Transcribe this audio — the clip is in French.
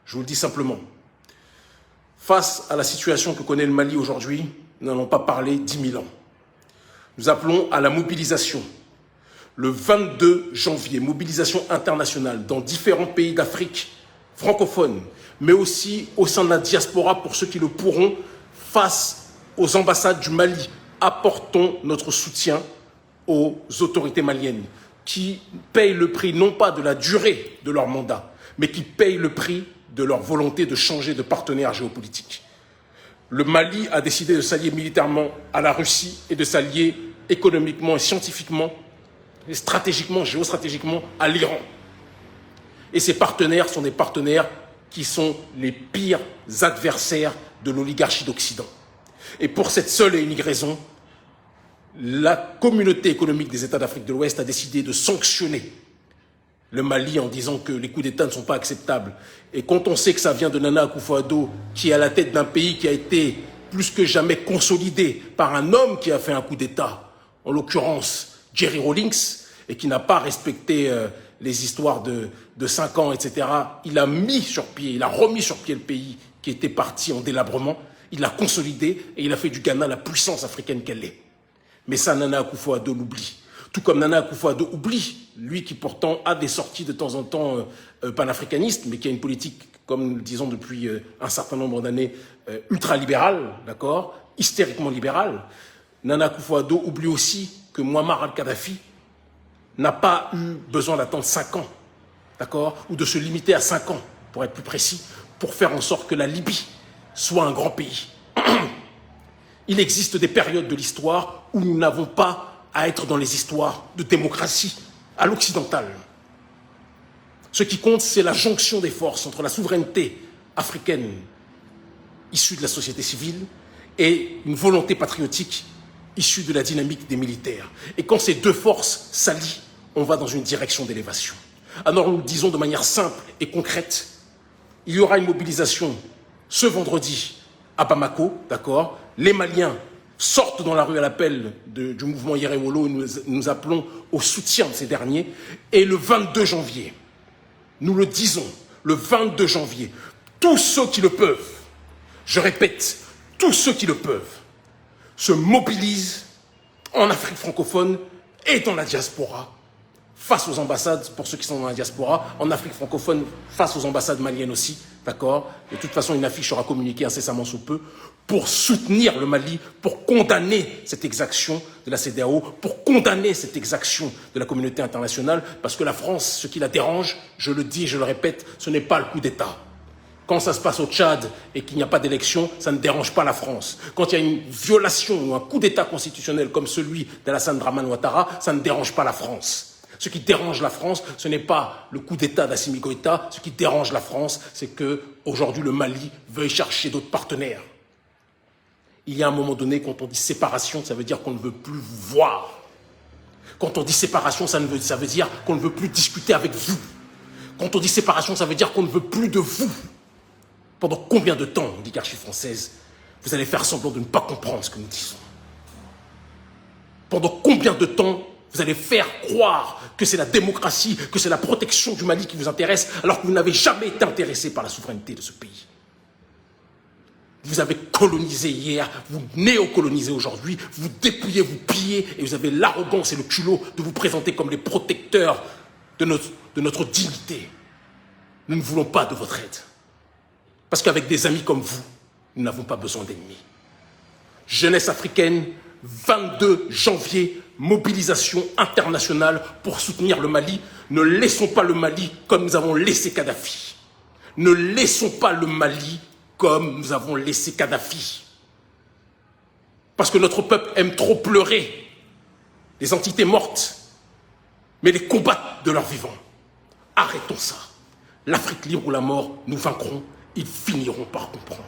Je vous le dis simplement. Face à la situation que connaît le Mali aujourd'hui, nous n'allons pas parler 10 000 ans. Nous appelons à la mobilisation. Le 22 janvier, mobilisation internationale dans différents pays d'Afrique francophone, mais aussi au sein de la diaspora pour ceux qui le pourront, face aux ambassades du Mali. Apportons notre soutien aux autorités maliennes qui payent le prix non pas de la durée de leur mandat, mais qui payent le prix de leur volonté de changer de partenaire géopolitique. Le Mali a décidé de s'allier militairement à la Russie et de s'allier économiquement et scientifiquement et stratégiquement, géostratégiquement à l'Iran. Et ces partenaires sont des partenaires qui sont les pires adversaires de l'oligarchie d'Occident. Et pour cette seule et unique raison, la communauté économique des États d'Afrique de l'Ouest a décidé de sanctionner le Mali en disant que les coups d'État ne sont pas acceptables. Et quand on sait que ça vient de Nana Akufo-Addo, qui est à la tête d'un pays qui a été plus que jamais consolidé par un homme qui a fait un coup d'État, en l'occurrence Jerry Rawlings, et qui n'a pas respecté les histoires de 5 ans, etc. Il a remis sur pied le pays qui était parti en délabrement, il l'a consolidé et il a fait du Ghana la puissance africaine qu'elle est. Mais ça, Nana Akufo-Addo l'oublie. Tout comme Nana Akufo-Addo oublie, lui qui pourtant a des sorties de temps en temps panafricanistes, mais qui a une politique, comme nous le disons depuis un certain nombre d'années, ultralibérale, d'accord, hystériquement libérale. Nana Akufo-Addo oublie aussi que Muammar al-Kadhafi n'a pas eu besoin d'attendre 5 ans, d'accord, ou de se limiter à 5 ans, pour être plus précis, pour faire en sorte que la Libye soit un grand pays. Il existe des périodes de l'histoire où nous n'avons pas à être dans les histoires de démocratie à l'occidentale. Ce qui compte, c'est la jonction des forces entre la souveraineté africaine issue de la société civile et une volonté patriotique issue de la dynamique des militaires. Et quand ces deux forces s'allient, on va dans une direction d'élévation. Alors nous le disons de manière simple et concrète, il y aura une mobilisation ce vendredi à Bamako, d'accord? Les Maliens sortent dans la rue à l'appel du mouvement Yerewolo, nous appelons au soutien de ces derniers. Et le 22 janvier, nous le disons, le 22 janvier, tous ceux qui le peuvent, je répète, tous ceux qui le peuvent, se mobilisent en Afrique francophone et dans la diaspora, face aux ambassades, pour ceux qui sont dans la diaspora, en Afrique francophone, face aux ambassades maliennes aussi, d'accord? De toute façon, une affiche sera communiquée incessamment sous peu, pour soutenir le Mali, pour condamner cette exaction de la CEDEAO, pour condamner cette exaction de la communauté internationale, parce que la France, ce qui la dérange, je le dis, je le répète, ce n'est pas le coup d'État. Quand ça se passe au Tchad et qu'il n'y a pas d'élection, ça ne dérange pas la France. Quand il y a une violation ou un coup d'État constitutionnel comme celui d'Alassane Dramane Ouattara, ça ne dérange pas la France. Ce qui dérange la France, ce n'est pas le coup d'État d'Assimi Goïta. Ce qui dérange la France, c'est qu'aujourd'hui le Mali veuille chercher d'autres partenaires. Il y a un moment donné, quand on dit séparation, ça veut dire qu'on ne veut plus vous voir. Quand on dit séparation, ça veut dire qu'on ne veut plus discuter avec vous. Quand on dit séparation, ça veut dire qu'on ne veut plus de vous. Pendant combien de temps, l'oligarchie française, vous allez faire semblant de ne pas comprendre ce que nous disons? Pendant combien de temps vous allez faire croire que c'est la démocratie, que c'est la protection du Mali qui vous intéresse, alors que vous n'avez jamais été intéressé par la souveraineté de ce pays? Vous avez colonisé hier, vous néocolonisez aujourd'hui, vous dépouillez, vous pillez, et vous avez l'arrogance et le culot de vous présenter comme les protecteurs de notre dignité. Nous ne voulons pas de votre aide. Parce qu'avec des amis comme vous, nous n'avons pas besoin d'ennemis. Jeunesse africaine, 22 janvier, mobilisation internationale pour soutenir le Mali. Ne laissons pas le Mali comme nous avons laissé Kadhafi. Ne laissons pas le Mali comme nous avons laissé Kadhafi. Parce que notre peuple aime trop pleurer les entités mortes, mais les combattre de leur vivant. Arrêtons ça. L'Afrique libre ou la mort, nous vaincrons. Ils finiront par comprendre.